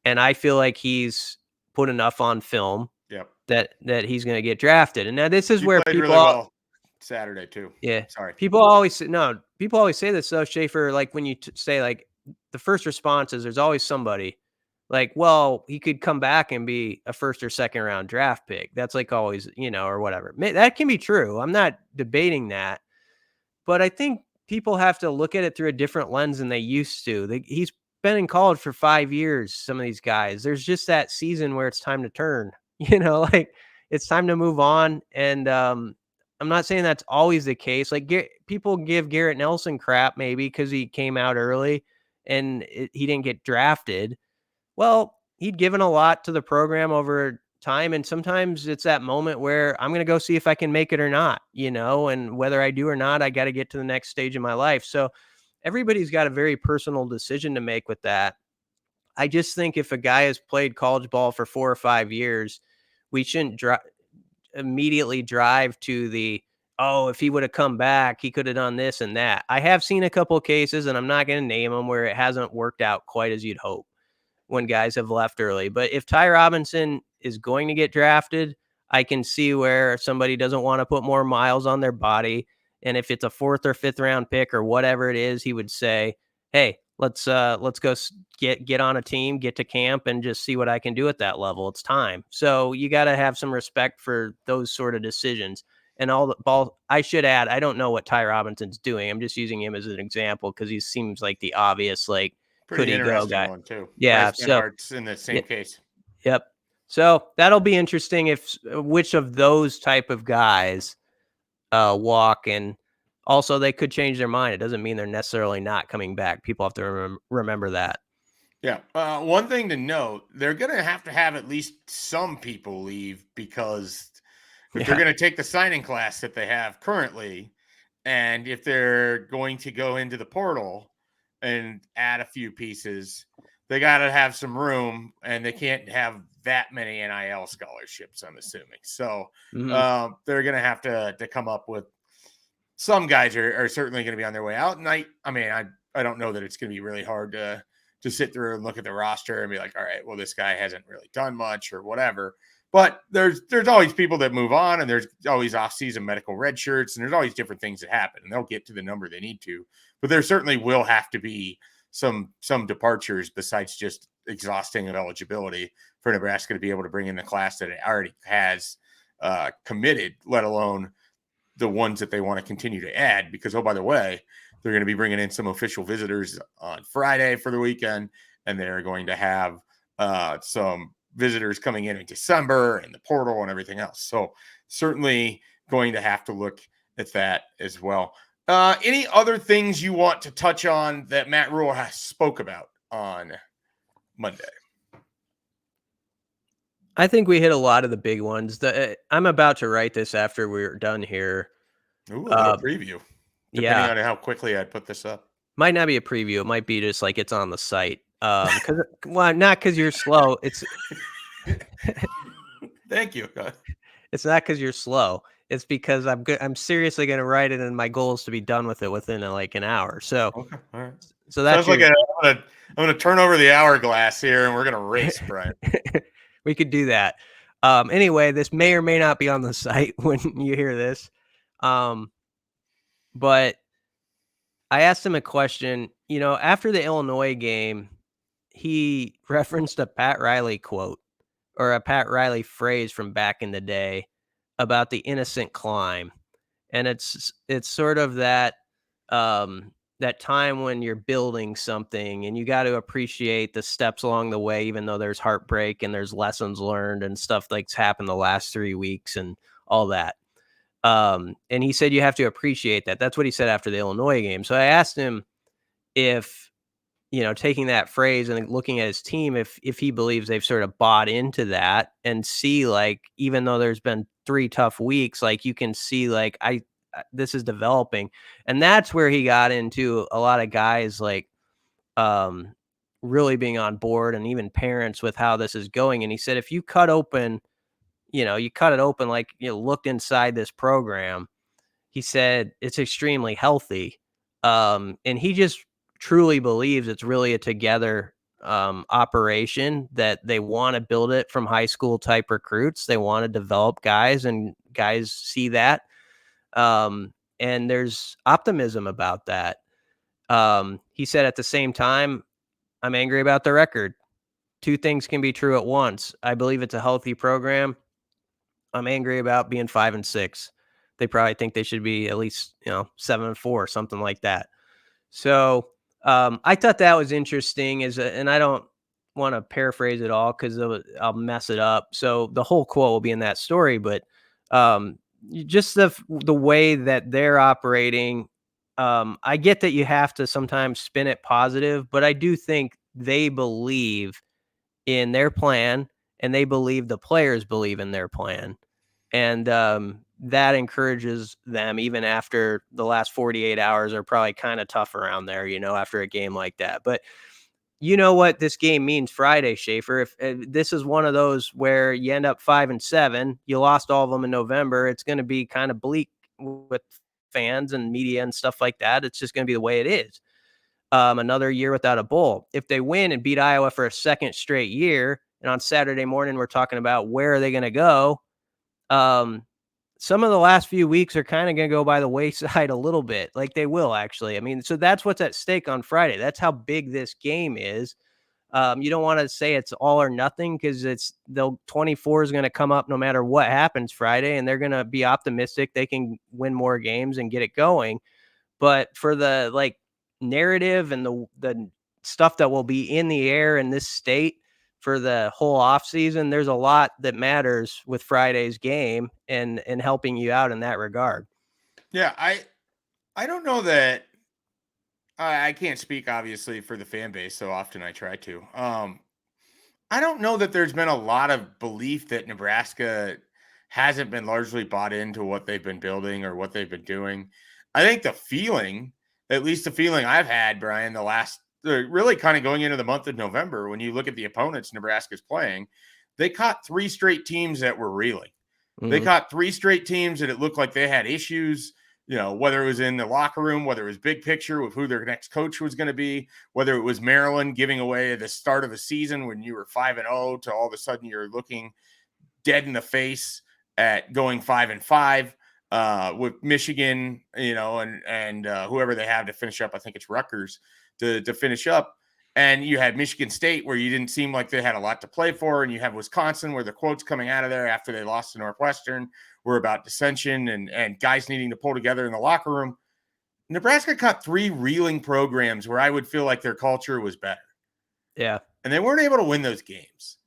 and I feel like he's put enough on film Yep. that he's going to get drafted. And now this is where played people really well Saturday too. Yeah. Sorry. People always say this though, Schaefer, like when you say like the first response is there's always somebody like, well, he could come back and be a first or second round draft pick. That's like always, or whatever. That can be true. I'm not debating that. But I think people have to look at it through a different lens than they used to. He's been in college for 5 years, some of these guys. There's just that season where it's time to turn, like it's time to move on. And I'm not saying that's always the case. Like people give Garrett Nelson crap maybe because he came out early and he didn't get drafted. Well, he'd given a lot to the program over time. And sometimes it's that moment where I'm going to go see if I can make it or not, and whether I do or not, I got to get to the next stage of my life. So everybody's got a very personal decision to make with that. I just think if a guy has played college ball for 4 or 5 years, we shouldn't immediately drive to if he would have come back, he could have done this and that. I have seen a couple of cases, and I'm not going to name them, where it hasn't worked out quite as you'd hope when guys have left early. But if Ty Robinson is going to get drafted, I can see where somebody doesn't want to put more miles on their body. And if it's a 4th or 5th round pick or whatever it is, he would say, hey, let's go get on a team, get to camp, and just see what I can do at that level. It's time. So you got to have some respect for those sort of decisions. And all the ball, I should add, I don't know what Ty Robinson's doing. I'm just using him as an example because he seems like the obvious, like, Pretty could he go guy. one too. Yeah. Bryce So Benhart's in the same case. Yep. So that'll be interesting if which of those type of guys walk, and also they could change their mind. It doesn't mean they're necessarily not coming back. People have to remember that. Yeah. One thing to note, they're going to have at least some people leave because if they're going to take the signing class that they have currently, and if they're going to go into the portal and add a few pieces, they got to have some room, and they can't have that many NIL scholarships, I'm assuming. So they're going to have to come up with some guys are certainly going to be on their way out. And I don't know that it's going to be really hard to sit through and look at the roster and be like, all right, well, this guy hasn't really done much or whatever. But there's always people that move on, and there's always off-season medical red shirts, and there's always different things that happen, and they'll get to the number they need to. But there certainly will have to be some departures besides just exhausting of eligibility for Nebraska to be able to bring in the class that it already has committed, let alone the ones that they want to continue to add. Because, oh, by the way, they're going to be bringing in some official visitors on Friday for the weekend, and they're going to have some visitors coming in December and the portal and everything else. So certainly going to have to look at that as well. Any other things you want to touch on that Matt Rhule has spoke about on Monday? I think we hit a lot of the big ones. I'm about to write this after we're done here. Ooh, a little preview. Depending on how quickly I put this up. Might not be a preview. It might be just like it's on the site. Not because you're slow. It's Thank you. It's not because you're slow. It's because I'm seriously going to write it, and my goal is to be done with it within like an hour. So, okay, all right. So that's like I'm going to turn over the hourglass here, and we're going to race, Brian. We could do that. Anyway, this may or may not be on the site when you hear this. But I asked him a question. After the Illinois game, he referenced a Pat Riley quote or a Pat Riley phrase from back in the day about the innocent climb. And it's sort of that time when you're building something and you got to appreciate the steps along the way, even though there's heartbreak and there's lessons learned and stuff that's happened the last 3 weeks and all that. And he said you have to appreciate that. That's what he said after the Illinois game. So I asked him, if, taking that phrase and looking at his team, if he believes they've sort of bought into that and see, like, even though there's been 3 tough weeks, like, you can see, like, this is developing. And that's where he got into a lot of guys, like, um, really being on board, and even parents, with how this is going. And he said, if you cut open, you cut it open, like, looked inside this program, he said it's extremely healthy. And he just truly believes it's really a together operation, that they want to build it from high school type recruits. They want to develop guys, and guys see that. And there's optimism about that. He said, at the same time, I'm angry about the record. Two things can be true at once. I believe it's a healthy program. I'm angry about being 5-6. They probably think they should be at least, 7-4, something like that. So I thought that was interesting. And I don't want to paraphrase it all because I'll mess it up. So the whole quote will be in that story, but just the way that they're operating. I get that you have to sometimes spin it positive, but I do think they believe in their plan, and they believe the players believe in their plan. And that encourages them, even after the last 48 hours are probably kind of tough around there, after a game like that. But you know what this game means Friday, Schaefer. If this is one of those where you end up 5-7, you lost all of them in November, it's going to be kind of bleak with fans and media and stuff like that. It's just going to be the way it is. Another year without a bowl. If they win and beat Iowa for a second straight year, and on Saturday morning we're talking about where are they going to go, some of the last few weeks are kind of going to go by the wayside a little bit, like they will actually. I mean, so that's what's at stake on Friday. That's how big this game is. You don't want to say it's all or nothing, because the 24 is going to come up no matter what happens Friday, and they're going to be optimistic they can win more games and get it going. But for the narrative and the stuff that will be in the air in this state for the whole offseason, there's a lot that matters with Friday's game and helping you out in that regard. Yeah, I don't know that I can't speak obviously for the fan base, so often I try to. I don't know that there's been a lot of belief that Nebraska hasn't been largely bought into what they've been building or what they've been doing. I think the feeling, at least the feeling I've had, Brian, the last really kind of going into the month of November, when you look at the opponents Nebraska's playing, they caught 3 straight teams that were reeling. They caught 3 straight teams that it looked like they had issues, whether it was in the locker room, whether it was big picture with who their next coach was going to be, whether it was Maryland giving away the start of the season when you were 5-0 to all of a sudden you're looking dead in the face at going 5-5 with Michigan, and whoever they have to finish up. I think it's Rutgers to finish up. And you had Michigan State, where you didn't seem like they had a lot to play for. And you have Wisconsin, where the quotes coming out of there after they lost to Northwestern were about dissension and guys needing to pull together in the locker room. Nebraska caught 3 reeling programs where I would feel like their culture was better. Yeah. And they weren't able to win those games.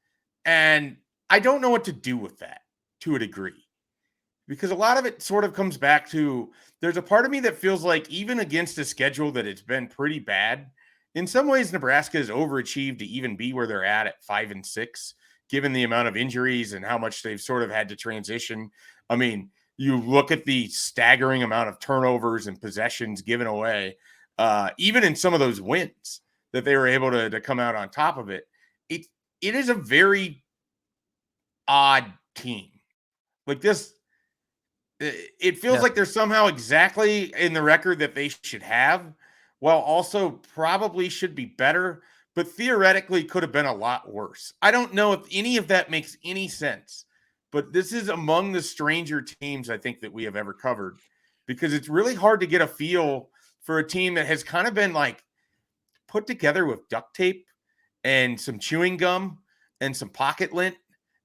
And I don't know what to do with that to a degree, because a lot of it sort of comes back to, there's a part of me that feels like even against a schedule that it's been pretty bad, in some ways, Nebraska has overachieved to even be where they're at 5-6, given the amount of injuries and how much they've sort of had to transition. I mean, you look at the staggering amount of turnovers and possessions given away, even in some of those wins that they were able to come out on top of it. It is a very odd team. Like this, it feels like they're somehow exactly in the record that they should have, while also probably should be better, but theoretically could have been a lot worse. I don't know if any of that makes any sense, but this is among the stranger teams I think that we have ever covered, because it's really hard to get a feel for a team that has kind of been like put together with duct tape and some chewing gum and some pocket lint,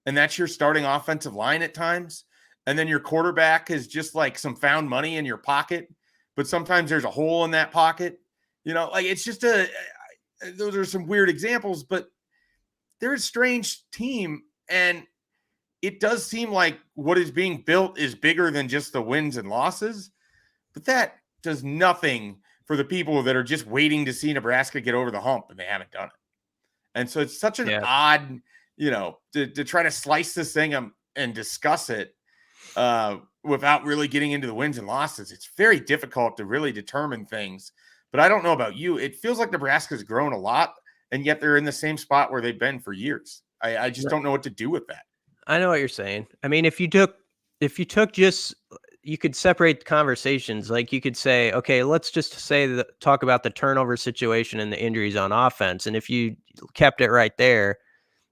and that's your starting offensive line at times. And then your quarterback is just like some found money in your pocket, but sometimes there's a hole in that pocket. It's just those are some weird examples, but they're a strange team. And it does seem like what is being built is bigger than just the wins and losses, but that does nothing for the people that are just waiting to see Nebraska get over the hump, and they haven't done it. And so it's such an odd, to try to slice this thing and discuss it without really getting into the wins and losses. It's very difficult to really determine things. But I don't know about you. It feels like Nebraska's grown a lot, and yet they're in the same spot where they've been for years. I just don't know what to do with that. I know what you're saying. I mean, if you took just, you could separate the conversations. Like you could say, okay, let's just say talk about the turnover situation and the injuries on offense. And if you kept it right there,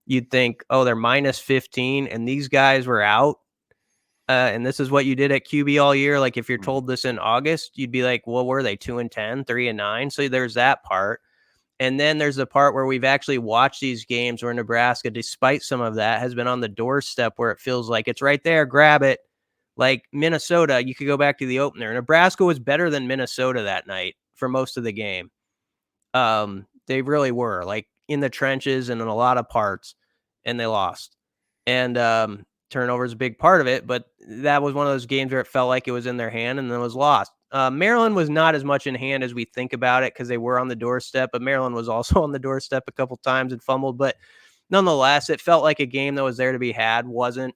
you'd think, oh, they're minus 15 and these guys were out. And this is what you did at QB all year. Like if you're told this in August, you'd be like, well, were they 2-10, 3-9? So there's that part. And then there's the part where we've actually watched these games where Nebraska, despite some of that, has been on the doorstep where it feels like it's right there, grab it. Like Minnesota, you could go back to the opener. Nebraska was better than Minnesota that night for most of the game. They really were, like in the trenches and in a lot of parts, and they lost. And turnover is a big part of it, but that was one of those games where it felt like it was in their hand and then was lost. Maryland was not as much in hand as we think about it because they were on the doorstep, but Maryland was also on the doorstep a couple times and fumbled. But nonetheless, it felt like a game that was there to be had, wasn't.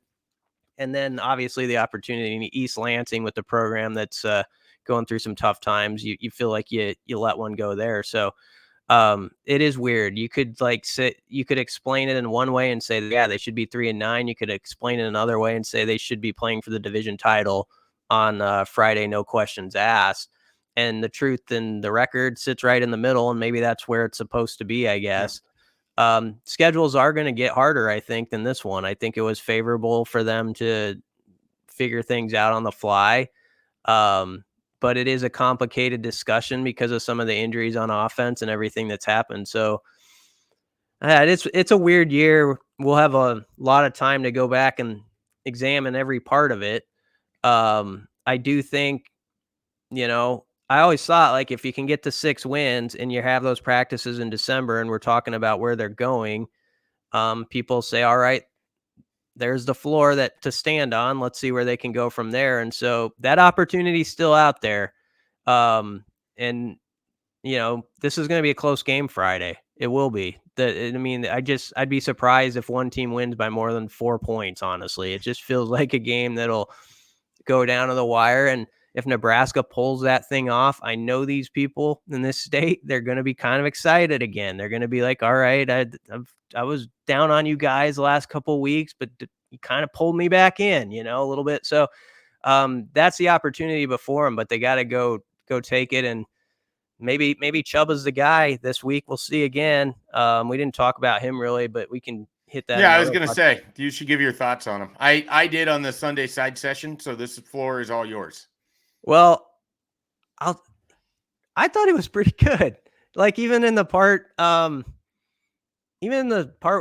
And then obviously the opportunity in East Lansing with the program that's going through some tough times. You feel like you let one go there. So it is weird. You could you could explain it in one way and say, yeah, they should be 3-9. You could explain it another way and say they should be playing for the division title on Friday, no questions asked. And the truth and the record sits right in the middle, and maybe that's where it's supposed to be, I guess. Yeah. Schedules are going to get harder, I think, than this one. I think it was favorable for them to figure things out on the fly. But it is a complicated discussion because of some of the injuries on offense and everything that's happened. So it's a weird year. We'll have a lot of time to go back and examine every part of it. I do think, I always thought like if you can get to 6 wins and you have those practices in December and we're talking about where they're going, people say, all right, there's the floor to stand on. Let's see where they can go from there. And so that opportunity is still out there. And this is going to be a close game Friday. It will be. I'd be surprised if one team wins by more than 4 points. Honestly, it just feels like a game that'll go down to the wire. And if Nebraska pulls that thing off, I know these people in this state, they're going to be kind of excited again. They're going to be like, all right, I was down on you guys the last couple of weeks, but you kind of pulled me back in, a little bit. So that's the opportunity before them, but they got to go take it. And maybe Chubba's the guy this week. We'll see again. We didn't talk about him really, but we can hit that. Yeah, I was going to say, you should give your thoughts on him. I did on the Sunday side session, so this floor is all yours. Well, I thought he was pretty good. Like even in the part where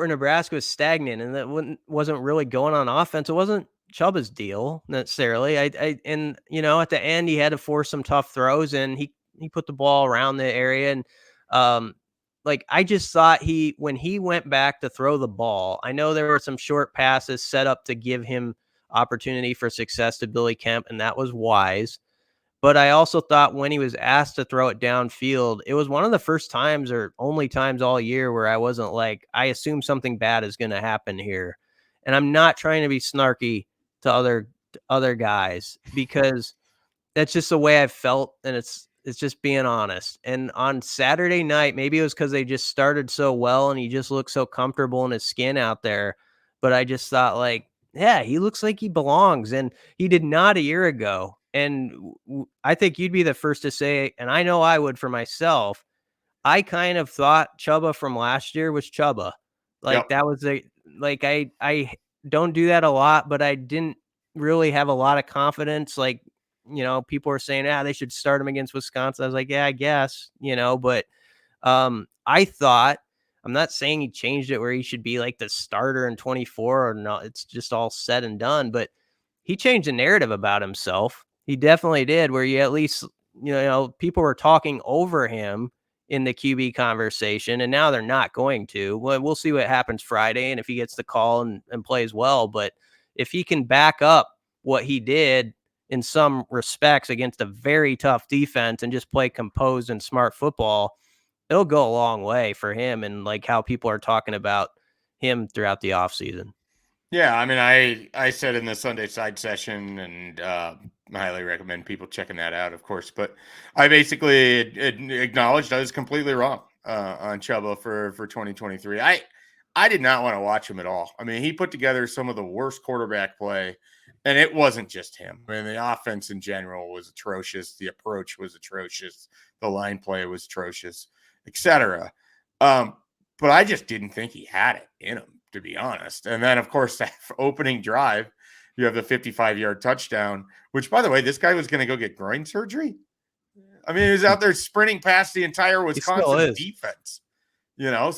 Nebraska was stagnant and that wasn't really going on offense, it wasn't Chubba's deal necessarily. And at the end he had to force some tough throws and he put the ball around the area. And I just thought when he went back to throw the ball, I know there were some short passes set up to give him opportunity for success to Billy Kemp, and that was wise. But I also thought when he was asked to throw it downfield, it was one of the first times or only times all year where I wasn't like, I assume something bad is going to happen here. And I'm not trying to be snarky to other guys because that's just the way I felt. And it's just being honest. And on Saturday night, maybe it was because they just started so well and he just looked so comfortable in his skin out there. But I just thought yeah, he looks like he belongs. And he did not a year ago. And I think you'd be the first to say, and I know I would for myself, I kind of thought Chubba from last year was Chubba. That was I don't do that a lot, but I didn't really have a lot of confidence. People were saying, they should start him against Wisconsin. I was like, yeah, I guess, but I thought, I'm not saying he changed it where he should be like the starter in 24 or not. It's just all said and done, but he changed the narrative about himself. He definitely did, where you at least, people were talking over him in the QB conversation, and now they're not going to. Well, we'll see what happens Friday and if he gets the call and plays well. But if he can back up what he did in some respects against a very tough defense and just play composed and smart football, it'll go a long way for him and like how people are talking about him throughout the offseason. Yeah, I mean, I said in the Sunday side session, and I highly recommend people checking that out, of course. But I basically acknowledged I was completely wrong on Chubba for 2023. I did not want to watch him at all. I mean, he put together some of the worst quarterback play, and it wasn't just him. I mean, the offense in general was atrocious. The approach was atrocious. The line play was atrocious, etc. But I just didn't think he had it in him, to be honest. And then, of course, that opening drive, you have the 55-yard touchdown, which, by the way, this guy was going to go get groin surgery. I mean, he was out there sprinting past the entire Wisconsin defense,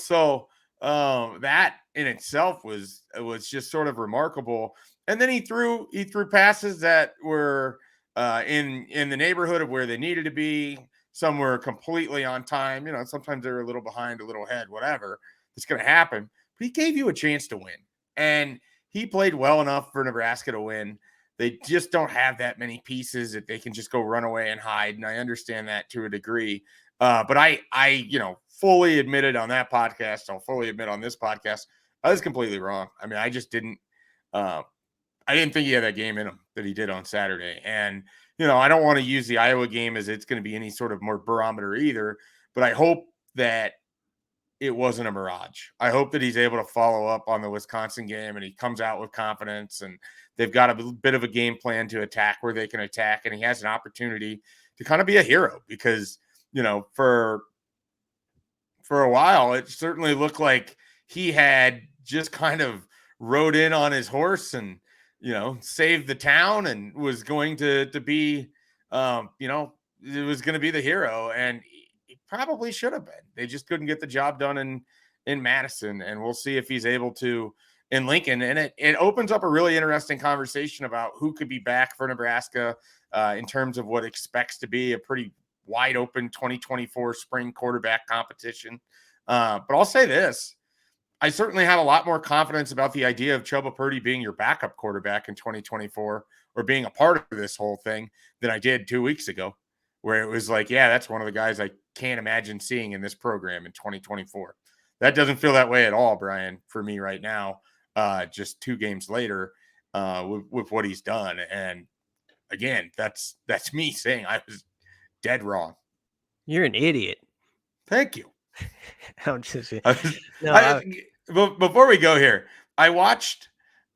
so that in itself was just sort of remarkable. And then he threw passes that were in the neighborhood of where they needed to be. Some were completely on time. Sometimes they're a little behind, a little ahead, whatever. It's going to happen. But he gave you a chance to win. And he played well enough for Nebraska to win. They just don't have that many pieces that they can just go run away and hide. And I understand that to a degree. But I fully admitted on that podcast, I'll fully admit on this podcast, I was completely wrong. I mean, I just didn't I didn't think he had that game in him that he did on Saturday. And, I don't want to use the Iowa game as it's going to be any sort of more barometer either, but I hope that it wasn't a mirage. I hope that he's able to follow up on the Wisconsin game and he comes out with confidence and they've got a bit of a game plan to attack where they can attack. And he has an opportunity to kind of be a hero because, for a while, it certainly looked like he had just kind of rode in on his horse and, saved the town and was going to be, it was going to be the hero. And he probably should have been. They just couldn't get the job done in Madison. And we'll see if he's able to in Lincoln. And it opens up a really interesting conversation about who could be back for Nebraska in terms of what expects to be a pretty wide open 2024 spring quarterback competition. But I'll say this. I certainly have a lot more confidence about the idea of Chubba Purdy being your backup quarterback in 2024 or being a part of this whole thing than I did 2 weeks ago, where it was like, yeah, that's one of the guys I can't imagine seeing in this program in 2024. That doesn't feel that way at all, Brian, for me right now, just 2 games later with what he's done. And again, that's me saying I was dead wrong. You're an idiot. Thank you. I'm just before we go here, I watched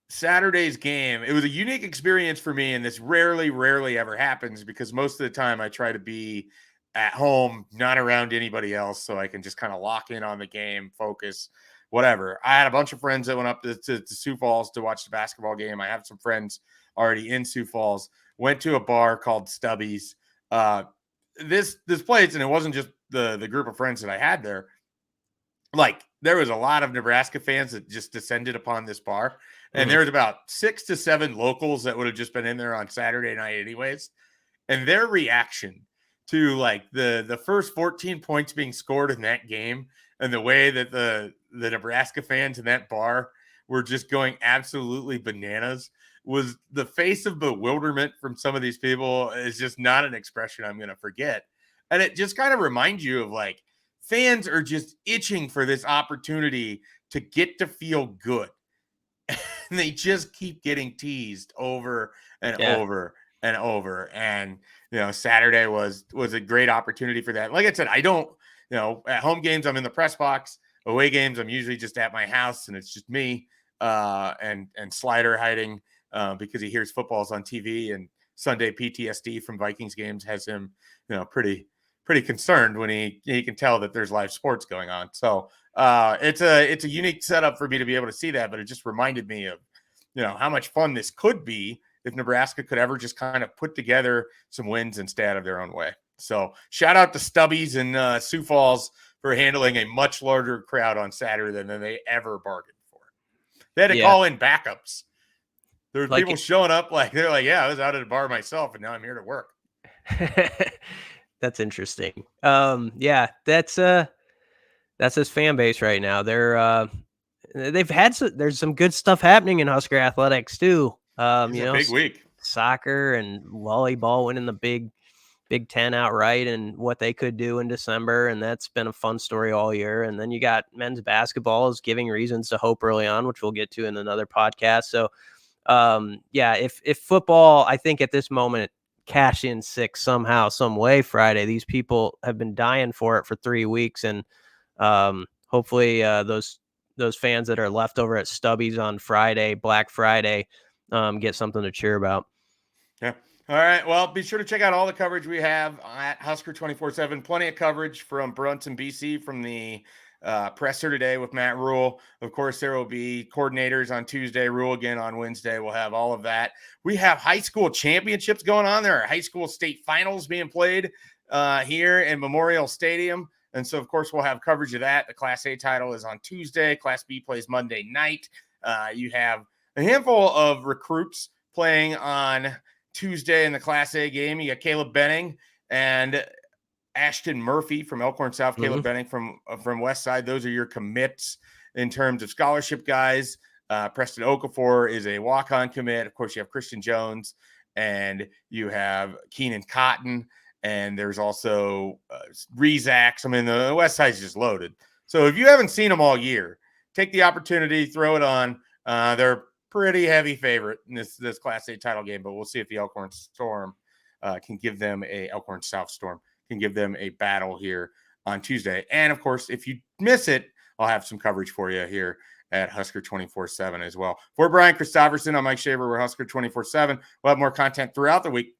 Saturday's game. It was a unique experience for me, and this rarely ever happens because most of the time I try to be at home, not around anybody else, so I can just kind of lock in on the game, focus, whatever. I had a bunch of friends that went up to Sioux Falls to watch the basketball game. I have some friends already in Sioux Falls. Went to a bar called Stubby's. This place, and it wasn't just the group of friends that I had there. Like, there was a lot of Nebraska fans that just descended upon this bar. And there was about 6 to 7 locals that would have just been in there on Saturday night anyways. And their reaction to like the first 14 points being scored in that game and the way that the Nebraska fans in that bar were just going absolutely bananas was the face of bewilderment from some of these people is just not an expression I'm going to forget. And it just kind of reminds you of like, fans are just itching for this opportunity to get to feel good. And they just keep getting teased over and over and over. And, Saturday was a great opportunity for that. Like I said, I don't, at home games, I'm in the press box. Away games, I'm usually just at my house and it's just me and Slider hiding because he hears footballs on TV, and Sunday PTSD from Vikings games has him, pretty concerned when he can tell that there's live sports going on. So it's a unique setup for me to be able to see that, but it just reminded me of, how much fun this could be if Nebraska could ever just kind of put together some wins and stay out of their own way. So shout out to Stubbies and Sioux Falls for handling a much larger crowd on Saturday than they ever bargained for. They had to call in backups. There were people showing up they're like, yeah, I was out at a bar myself and now I'm here to work. That's interesting. That's his fan base right now. There's some good stuff happening in Husker athletics too. Big week. soccer and volleyball winning the Big Ten outright and what they could do in December. And that's been a fun story all year. And then you got men's basketball is giving reasons to hope early on, which we'll get to in another podcast. So, if football, I think at this moment, cash in 6 somehow, some way Friday, these people have been dying for it for 3 weeks. And hopefully those fans that are left over at Stubby's on Friday, Black Friday, get something to cheer about. Yeah. All right. Well, be sure to check out all the coverage we have at Husker247. Plenty of coverage from Brunson, BC, from the presser today with Matt Rhule. Of course, there will be coordinators on Tuesday, Rhule again on Wednesday. We'll have all of that. We have high school championships going on. There are high school state finals being played here in Memorial Stadium. And so, of course, we'll have coverage of that. The Class A title is on Tuesday. Class B plays Monday night. You have a handful of recruits playing on Tuesday in the Class A game. You got Caleb Benning and Ashton Murphy from Elkhorn South, Caleb Benning from West Side. Those are your commits in terms of scholarship guys. Preston Okafor is a walk-on commit. Of course, you have Christian Jones and you have Keenan Cotton, and there's also Rezax. I mean, the West Side's just loaded. So if you haven't seen them all year, take the opportunity, throw it on. They're pretty heavy favorite in this Class A title game, but we'll see if the Elkhorn Storm can give them Elkhorn South Storm can give them a battle here on Tuesday. And of course, if you miss it, I'll have some coverage for you here at Husker 24/7 as well. For Brian Christopherson, I'm Mike Schaefer. We're Husker 24/7. We'll have more content throughout the week